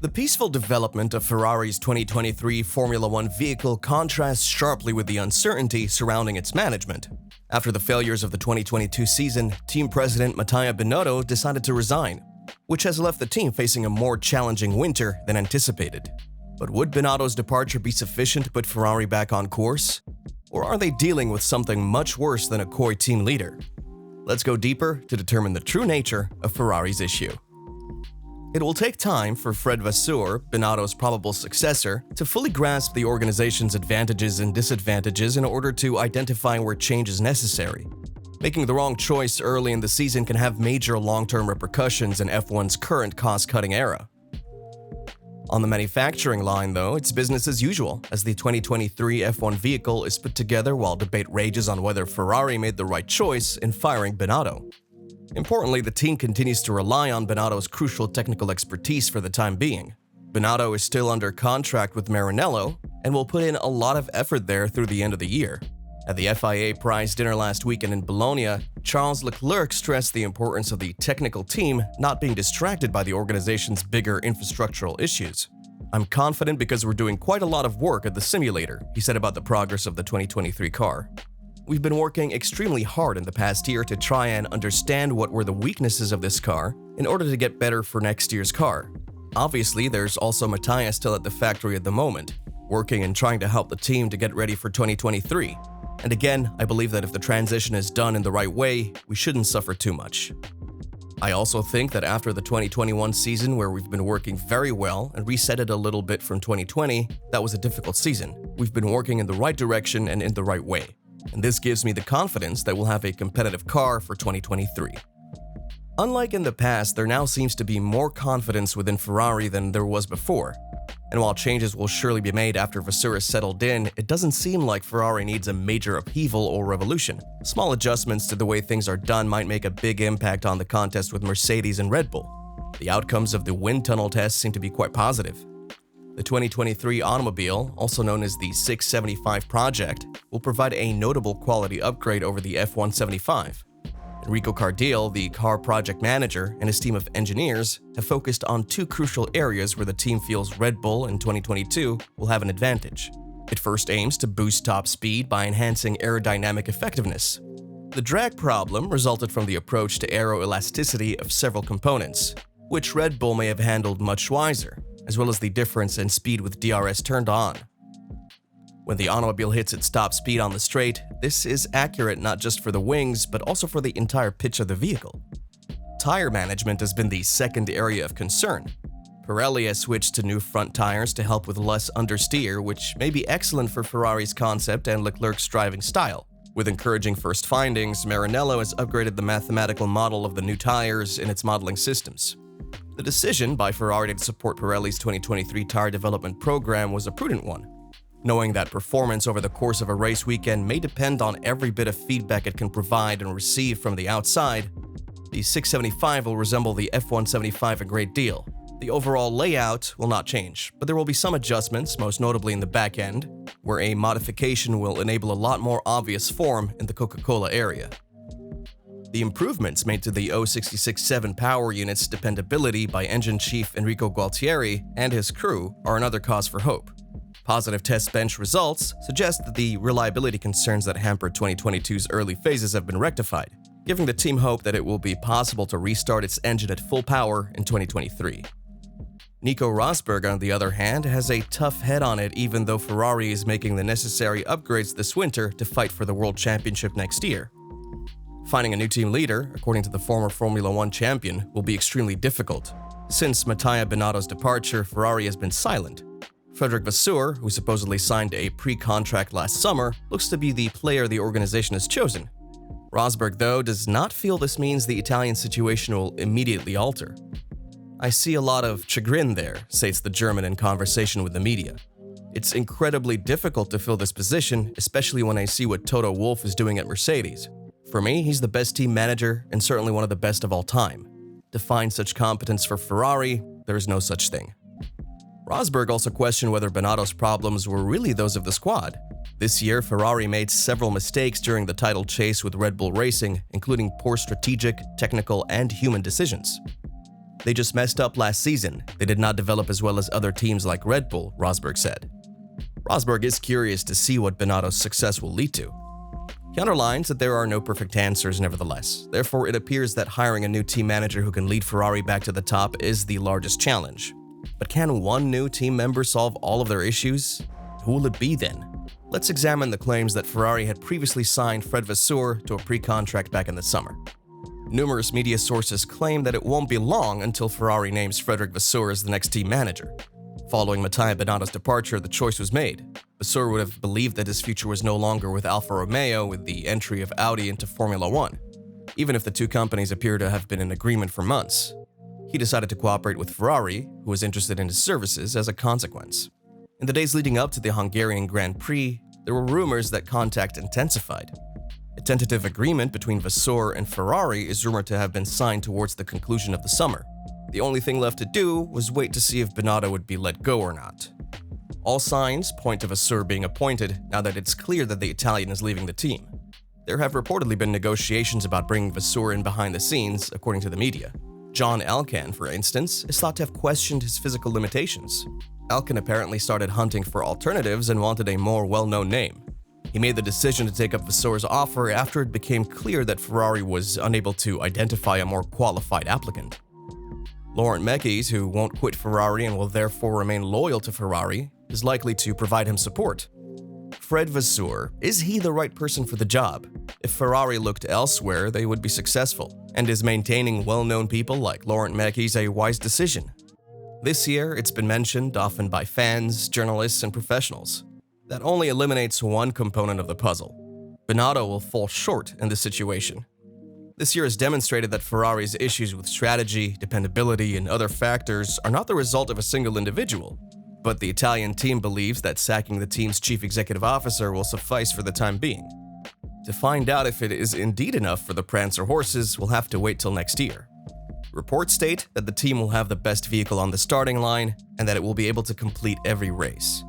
The peaceful development of Ferrari's 2023 Formula One vehicle contrasts sharply with the uncertainty surrounding its management. After the failures of the 2022 season, team president Mattia Binotto decided to resign, which has left the team facing a more challenging winter than anticipated. But would Binotto's departure be sufficient to put Ferrari back on course? Or are they dealing with something much worse than a coy team leader? Let's go deeper to determine the true nature of Ferrari's issue. It will take time for Fred Vasseur, Binotto's probable successor, to fully grasp the organization's advantages and disadvantages in order to identify where change is necessary. Making the wrong choice early in the season can have major long-term repercussions in F1's current cost-cutting era. On the manufacturing line, though, it's business as usual, as the 2023 F1 vehicle is put together while debate rages on whether Ferrari made the right choice in firing Binotto. Importantly, the team continues to rely on Binotto's crucial technical expertise for the time being. Binotto is still under contract with Maranello and will put in a lot of effort there through the end of the year. At the FIA prize dinner last weekend in Bologna, Charles Leclerc stressed the importance of the technical team not being distracted by the organization's bigger infrastructural issues. "I'm confident because we're doing quite a lot of work at the simulator," he said about the progress of the 2023 car. "We've been working extremely hard in the past year to try and understand what were the weaknesses of this car in order to get better for next year's car. Obviously, there's also Mattia still at the factory at the moment, working and trying to help the team to get ready for 2023. And again, I believe that if the transition is done in the right way, we shouldn't suffer too much. I also think that after the 2021 season, where we've been working very well and reset it a little bit from 2020, that was a difficult season. We've been working in the right direction and in the right way. And this gives me the confidence that we'll have a competitive car for 2023. Unlike in the past, there now seems to be more confidence within Ferrari than there was before. And while changes will surely be made after Vasseur is settled in, it doesn't seem like Ferrari needs a major upheaval or revolution. Small adjustments to the way things are done might make a big impact on the contest with Mercedes and Red Bull. The outcomes of the wind tunnel tests seem to be quite positive. The 2023 automobile, also known as the 675 project, will provide a notable quality upgrade over the F175. Enrico Cardile, the car project manager, and his team of engineers have focused on two crucial areas where the team feels Red Bull in 2022 will have an advantage. It first aims to boost top speed by enhancing aerodynamic effectiveness. The drag problem resulted from the approach to aeroelasticity of several components, which Red Bull may have handled much wiser, as well as the difference in speed with DRS turned on. When the automobile hits its top speed on the straight, this is accurate not just for the wings, but also for the entire pitch of the vehicle. Tire management has been the second area of concern. Pirelli has switched to new front tires to help with less understeer, which may be excellent for Ferrari's concept and Leclerc's driving style. With encouraging first findings, Maranello has upgraded the mathematical model of the new tires in its modeling systems. The decision by Ferrari to support Pirelli's 2023 tire development program was a prudent one. Knowing that performance over the course of a race weekend may depend on every bit of feedback it can provide and receive from the outside, the 675 will resemble the F175 a great deal. The overall layout will not change, but there will be some adjustments, most notably in the back end, where a modification will enable a lot more obvious form in the Coca-Cola area. The improvements made to the 0.66.7 power unit's dependability by engine chief Enrico Gualtieri and his crew are another cause for hope. Positive test bench results suggest that the reliability concerns that hampered 2022's early phases have been rectified, giving the team hope that it will be possible to restart its engine at full power in 2023. Nico Rosberg, on the other hand, has a tough head on it, even though Ferrari is making the necessary upgrades this winter to fight for the World Championship next year. Finding a new team leader, according to the former Formula One champion, will be extremely difficult. Since Mattia Binotto's departure, Ferrari has been silent. Frederic Vasseur, who supposedly signed a pre-contract last summer, looks to be the player the organization has chosen. Rosberg, though, does not feel this means the Italian situation will immediately alter. "I see a lot of chagrin there," states the German in conversation with the media. "It's incredibly difficult to fill this position, especially when I see what Toto Wolff is doing at Mercedes. For me, he's the best team manager and certainly one of the best of all time. To find such competence for Ferrari, there is no such thing." Rosberg also questioned whether Binotto's problems were really those of the squad. This year, Ferrari made several mistakes during the title chase with Red Bull Racing, including poor strategic, technical, and human decisions. They just messed up last season. They did not develop as well as other teams like Red Bull, Rosberg said. Rosberg is curious to see what Binotto's success will lead to. He underlines that there are no perfect answers nevertheless. Therefore, it appears that hiring a new team manager who can lead Ferrari back to the top is the largest challenge. But can one new team member solve all of their issues? Who will it be then? Let's examine the claims that Ferrari had previously signed Fred Vasseur to a pre-contract back in the summer. Numerous media sources claim that it won't be long until Ferrari names Frederic Vasseur as the next team manager. Following Mattia Binotto's departure, the choice was made. Vasseur would have believed that his future was no longer with Alfa Romeo with the entry of Audi into Formula 1, even if the two companies appear to have been in agreement for months. He decided to cooperate with Ferrari, who was interested in his services as a consequence. In the days leading up to the Hungarian Grand Prix, there were rumors that contact intensified. A tentative agreement between Vasseur and Ferrari is rumored to have been signed towards the conclusion of the summer. The only thing left to do was wait to see if Binotto would be let go or not. All signs point to Vasseur being appointed now that it's clear that the Italian is leaving the team. There have reportedly been negotiations about bringing Vasseur in behind the scenes, according to the media. John Elkann, for instance, is thought to have questioned his physical limitations. Elkann apparently started hunting for alternatives and wanted a more well-known name. He made the decision to take up Vasseur's offer after it became clear that Ferrari was unable to identify a more qualified applicant. Laurent Mekies, who won't quit Ferrari and will therefore remain loyal to Ferrari, is likely to provide him support. Fred Vasseur, is he the right person for the job? If Ferrari looked elsewhere, they would be successful. And is maintaining well-known people like Laurent Mekies a wise decision? This year, it's been mentioned often by fans, journalists, and professionals. That only eliminates one component of the puzzle. Binotto will fall short in this situation. This year has demonstrated that Ferrari's issues with strategy, dependability, and other factors are not the result of a single individual. But the Italian team believes that sacking the team's chief executive officer will suffice for the time being. To find out if it is indeed enough for the Prancer horses, we'll have to wait till next year. Reports state that the team will have the best vehicle on the starting line and that it will be able to complete every race.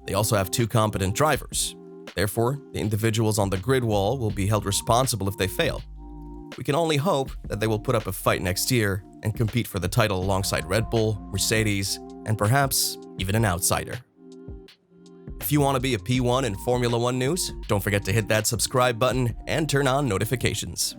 They also have two competent drivers. Therefore, the individuals on the grid wall will be held responsible if they fail. We can only hope that they will put up a fight next year and compete for the title alongside Red Bull, Mercedes, and perhaps even an outsider. If you want to be a P1 in Formula 1 news, don't forget to hit that subscribe button and turn on notifications.